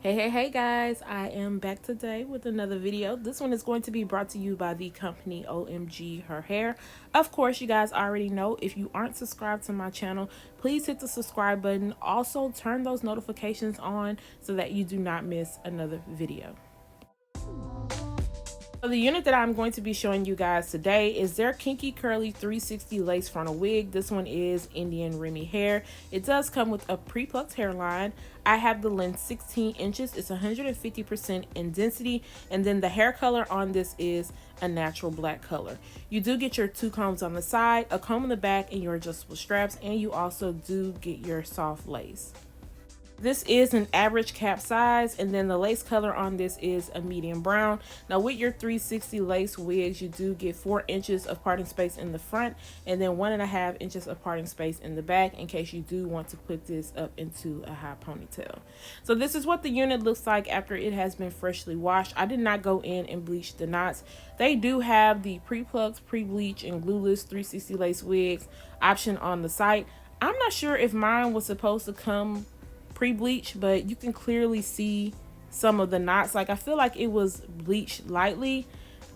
Hey guys, I am back today with another video. This one is going to be brought to you by the company Omgherhair. Of course, you guys already know, if you aren't subscribed to my channel, please hit the subscribe button. Also, turn those notifications on so that you do not miss another video. So the unit that I'm going to be showing you guys today is their Kinky Curly 360 Lace Frontal Wig. This one is Indian Remy hair. It does come with a pre-plucked hairline. I have the length 16 inches. It's 150% in density. And then the hair color on this is a natural black color. You do get your 2 combs on the side, a comb in the back, and your adjustable straps. And you also do get your soft lace. This is an average cap size, and then the lace color on this is a medium brown. Now with your 360 lace wigs, you do get 4 inches of parting space in the front and then 1.5 inches of parting space in the back in case you do want to put this up into a high ponytail. So this is what the unit looks like after it has been freshly washed. I did not go in and bleach the knots. They do have the pre-plucked, pre-bleach, and glueless 360 lace wigs option on the site. I'm not sure if mine was supposed to come pre-bleach, but you can clearly see some of the knots. Like, I feel like it was bleached lightly,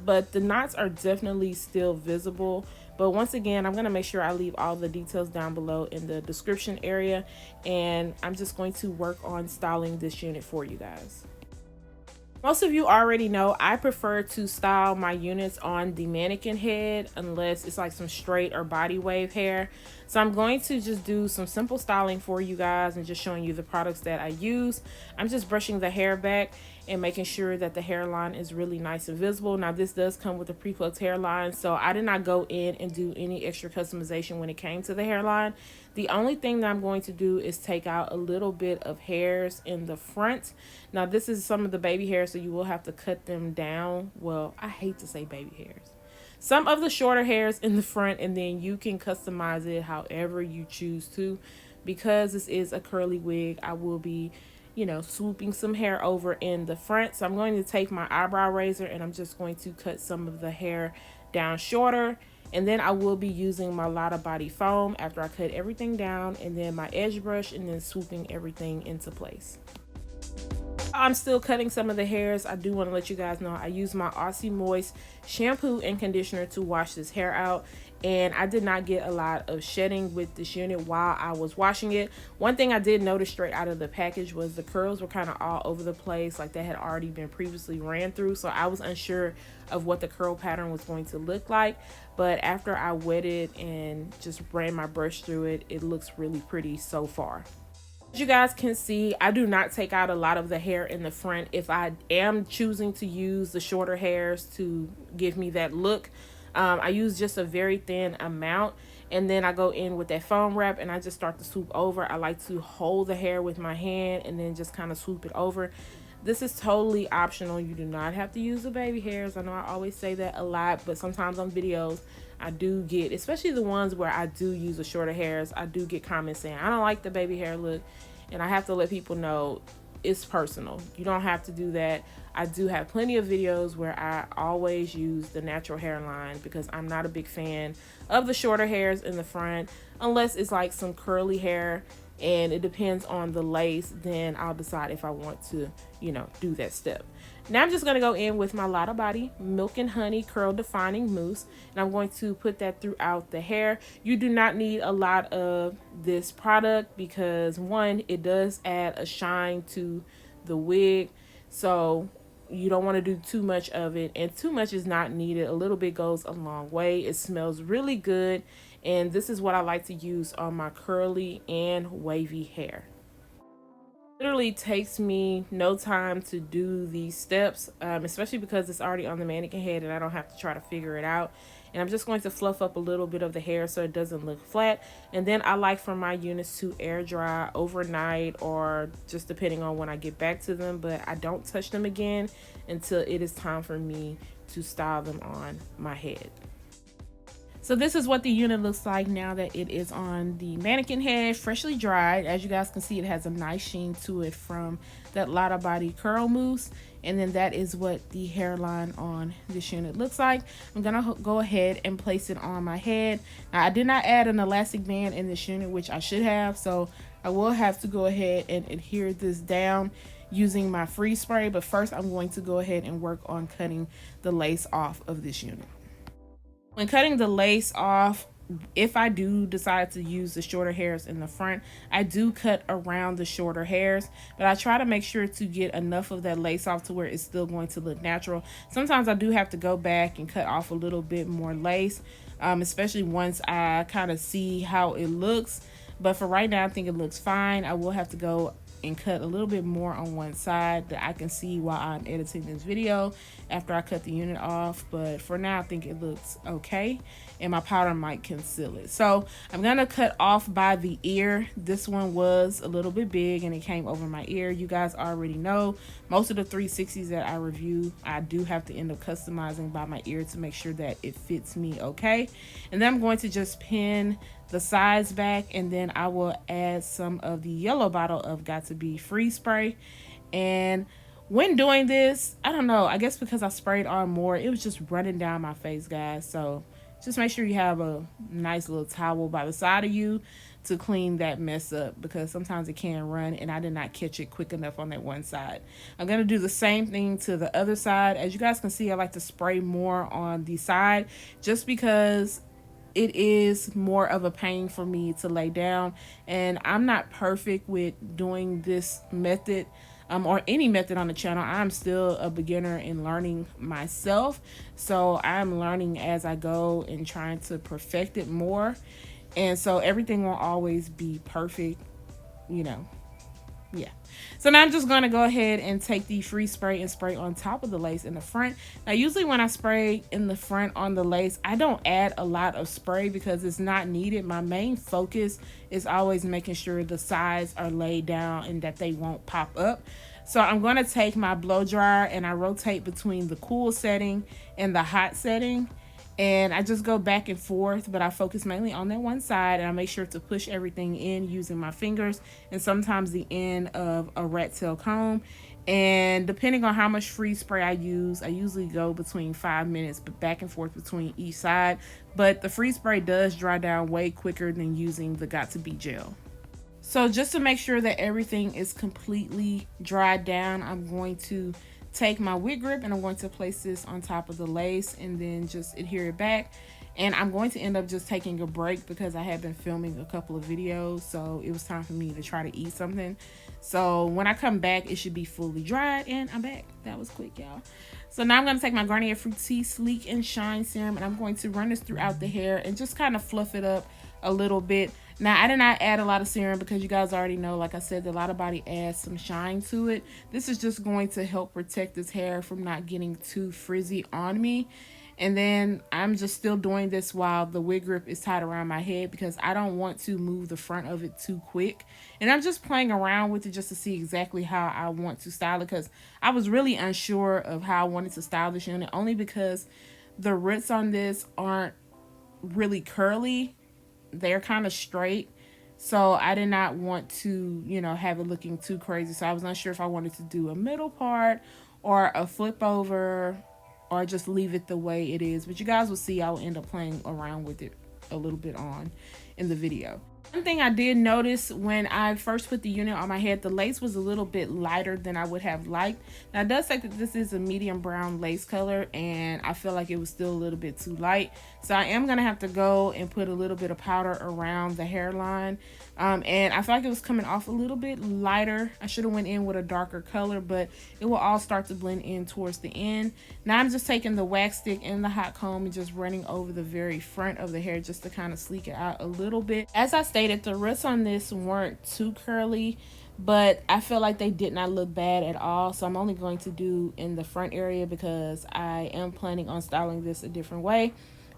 but the knots are definitely still visible. But once again, I'm going to make sure I leave all the details down below in the description area, and I'm just going to work on styling this unit for you guys. Most of you already know I prefer to style my units on the mannequin head unless it's like some straight or body wave hair. So I'm going to just do some simple styling for you guys and just showing you the products that I use. I'm just brushing the hair back and making sure that the hairline is really nice and visible. Now this does come with a pre-plucked hairline, so I did not go in and do any extra customization when it came to the hairline. The only thing that I'm going to do is take out a little bit of hairs in the front. Now this is some of the baby hairs, so you will have to cut them down. Well, I hate to say baby hairs. Some of the shorter hairs in the front, and then you can customize it however you choose to. Because this is a curly wig, I will be, swooping some hair over in the front. So I'm going to take my eyebrow razor and I'm just going to cut some of the hair down shorter. And then I will be using my Lotta body foam after I cut everything down, and then my edge brush, and then swooping everything into place. I'm still cutting some of the hairs. I do want to let you guys know I use my Aussie Moist shampoo and conditioner to wash this hair out, and I did not get a lot of shedding with this unit while I was washing it. One thing I did notice straight out of the package was the curls were kind of all over the place, like they had already been previously ran through, so I was unsure of what the curl pattern was going to look like. But after I wetted and just ran my brush through it, it looks really pretty so far. As you guys can see, I do not take out a lot of the hair in the front if I am choosing to use the shorter hairs to give me that look. I use just a very thin amount, and then I go in with that foam wrap and I just start to swoop over. I like to hold the hair with my hand and then just kind of swoop it over. This is totally optional. You do not have to use the baby hairs. I know I always say that a lot, but sometimes on videos I do get, especially the ones where I do use the shorter hairs, I do get comments saying I don't like the baby hair look, and I have to let people know it's personal. You don't have to do that. I do have plenty of videos where I always use the natural hairline because I'm not a big fan of the shorter hairs in the front unless it's like some curly hair and it depends on the lace. Then I'll decide if I want to, do that step. Now I'm just going to go in with my Lotta Body Milk and Honey Curl Defining Mousse, and I'm going to put that throughout the hair. You do not need a lot of this product because, one, it does add a shine to the wig, so you don't want to do too much of it, and too much is not needed. A little bit goes a long way. It smells really good, and this is what I like to use on my curly and wavy hair. Literally takes me no time to do these steps, especially because it's already on the mannequin head and I don't have to try to figure it out. And I'm just going to fluff up a little bit of the hair so it doesn't look flat, and then I like for my units to air dry overnight or just depending on when I get back to them, but I don't touch them again until it is time for me to style them on my head. So this is what the unit looks like now that it is on the mannequin head, freshly dried. As you guys can see, it has a nice sheen to it from that Lotta Body Curl Mousse. And then that is what the hairline on this unit looks like. I'm gonna go ahead and place it on my head. Now, I did not add an elastic band in this unit, which I should have, so I will have to go ahead and adhere this down. using my freeze spray. But first I'm going to go ahead and work on cutting the lace off of this unit. When cutting the lace off, if I do decide to use the shorter hairs in the front, I do cut around the shorter hairs, but I try to make sure to get enough of that lace off to where it's still going to look natural. Sometimes I do have to go back and cut off a little bit more lace, especially once I kind of see how it looks. But for right now, I think it looks fine. I will have to go and cut a little bit more on one side that I can see while I'm editing this video after I cut the unit off. But for now, I think it looks okay, and my powder might conceal it. So I'm gonna cut off by the ear. This one was a little bit big and it came over my ear. You guys already know most of the 360s that I review, I do have to end up customizing by my ear to make sure that it fits me okay. And then I'm going to just pin the sides back, and then I will add some of the yellow bottle of Got To Be freeze spray. And when doing this, I don't know, I guess because I sprayed on more, it was just running down my face, guys. So just make sure you have a nice little towel by the side of you to clean that mess up, because sometimes it can run and I did not catch it quick enough on that one side. I'm going to do the same thing to the other side. As you guys can see, I like to spray more on the side just because it is more of a pain for me to lay down, and I'm not perfect with doing this method or any method on the channel. I'm still a beginner in learning myself, so I'm learning as I go and trying to perfect it more, and so everything won't always be perfect, you know. Yeah, so now I'm just going to go ahead and take the free spray and spray on top of the lace in the front. Now usually when I spray in the front on the lace, I don't add a lot of spray because it's not needed. My main focus is always making sure the sides are laid down and that they won't pop up. So I'm going to take my blow dryer and I rotate between the cool setting and the hot setting, and I just go back and forth, but I focus mainly on that one side, and I make sure to push everything in using my fingers and sometimes the end of a rat tail comb. And depending on how much freeze spray I use, I usually go between 5 minutes, but back and forth between each side. But the freeze spray does dry down way quicker than using the Got To Be gel. So just to make sure that everything is completely dried down, I'm going to take my wig grip and I'm going to place this on top of the lace and then just adhere it back. And I'm going to end up just taking a break because I have been filming a couple of videos, so it was time for me to try to eat something. So when I come back, it should be fully dried, and I'm back. That was quick, y'all. So now I'm going to take my Garnier Fructis Sleek and Shine Serum, and I'm going to run this throughout the hair and just kind of fluff it up a little bit. Now, I did not add a lot of serum because you guys already know, like I said, that Lotta Body adds some shine to it. This is just going to help protect this hair from not getting too frizzy on me. And then I'm just still doing this while the wig grip is tied around my head because I don't want to move the front of it too quick. And I'm just playing around with it just to see exactly how I want to style it, because I was really unsure of how I wanted to style this unit, only because the roots on this aren't really curly. They're kind of straight, so I did not want to, you know, have it looking too crazy. So I was not sure if I wanted to do a middle part or a flip over or just leave it the way it is, but you guys will see I'll end up playing around with it a little bit on in the video. One thing I did notice when I first put the unit on my head, the lace was a little bit lighter than I would have liked. Now it does say that this is a medium brown lace color, and I feel like it was still a little bit too light. So I am gonna have to go and put a little bit of powder around the hairline. And I feel like it was coming off a little bit lighter. I should have went in with a darker color, but it will all start to blend in towards the end. Now I'm just taking the wax stick and the hot comb and just running over the very front of the hair just to kind of sleek it out a little bit. As I stated, the roots on this weren't too curly, but I feel like they did not look bad at all. So I'm only going to do in the front area because I am planning on styling this a different way.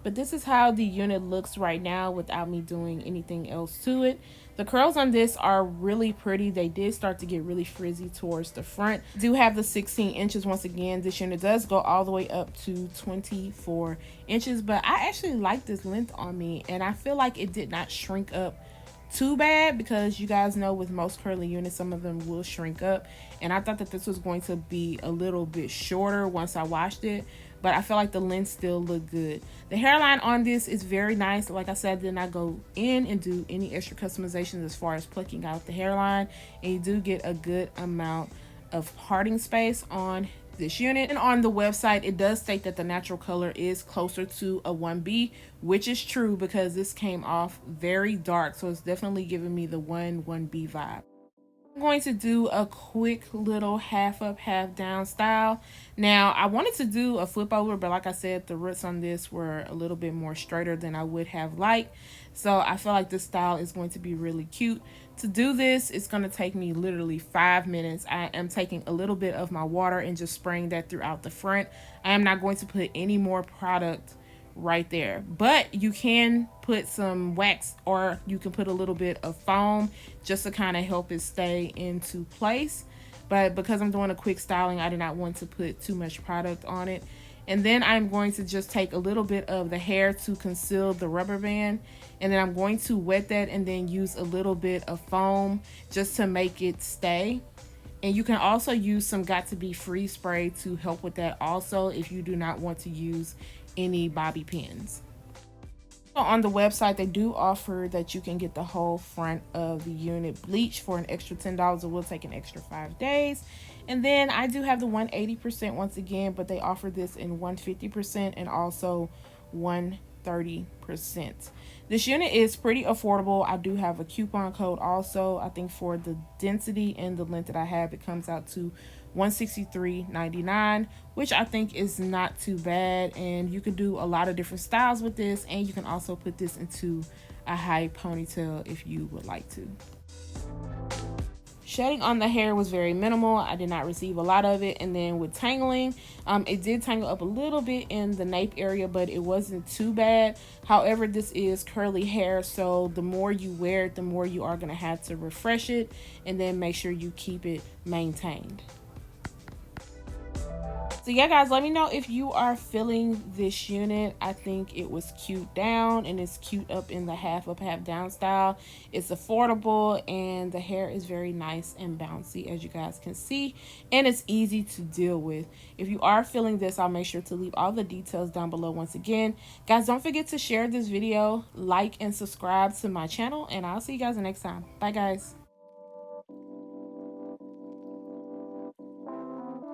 But this is how the unit looks right now without me doing anything else to it. The curls on this are really pretty. They did start to get really frizzy towards the front. I do have the 16 inches. Once again, this unit does go all the way up to 24 inches, but I actually like this length on me, and I feel like it did not shrink up too bad, because you guys know with most curly units, some of them will shrink up, and I thought that this was going to be a little bit shorter once I washed it, but I feel like the length still looked good. The hairline on this is very nice. Like I said, I did not go in and do any extra customizations as far as plucking out the hairline, and you do get a good amount of parting space on this unit. And on the website, it does state that the natural color is closer to a 1B, which is true because this came off very dark. So it's definitely giving me the 1B vibe. I'm going to do a quick little half up, half down style. Now, I wanted to do a flip over, but like I said, the roots on this were a little bit more straighter than I would have liked. So I feel like this style is going to be really cute. To do this, it's going to take me literally 5 minutes. I am taking a little bit of my water and just spraying that throughout the front. I am not going to put any more product right there, but you can put some wax or you can put a little bit of foam just to kind of help it stay into place. But because I'm doing a quick styling, I did not want to put too much product on it. And then I'm going to just take a little bit of the hair to conceal the rubber band, and then I'm going to wet that and then use a little bit of foam just to make it stay. And you can also use some Got To Be Free spray to help with that also if you do not want to use any bobby pins. On the website, they do offer that you can get the whole front of the unit bleached for an extra $10. It will take an extra 5 days. And then I do have the 180% once again, but they offer this in 150% and also 130%. This unit is pretty affordable. I do have a coupon code also. I think for the density and the length that I have, it comes out to $163.99, which I think is not too bad. And you can do a lot of different styles with this, and you can also put this into a high ponytail if you would like to. Shedding on the hair was very minimal. I did not receive a lot of it. And then with tangling, it did tangle up a little bit in the nape area, but it wasn't too bad. However, this is curly hair, so the more you wear it, the more you are going to have to refresh it and then make sure you keep it maintained. So yeah, guys, let me know if you are feeling this unit. I think it was cute down and it's cute up in the half up, half down style. It's affordable and the hair is very nice and bouncy, as you guys can see, and it's easy to deal with. If you are feeling this, I'll make sure to leave all the details down below once again. Guys, don't forget to share this video, like and subscribe to my channel, and I'll see you guys next time. Bye, guys.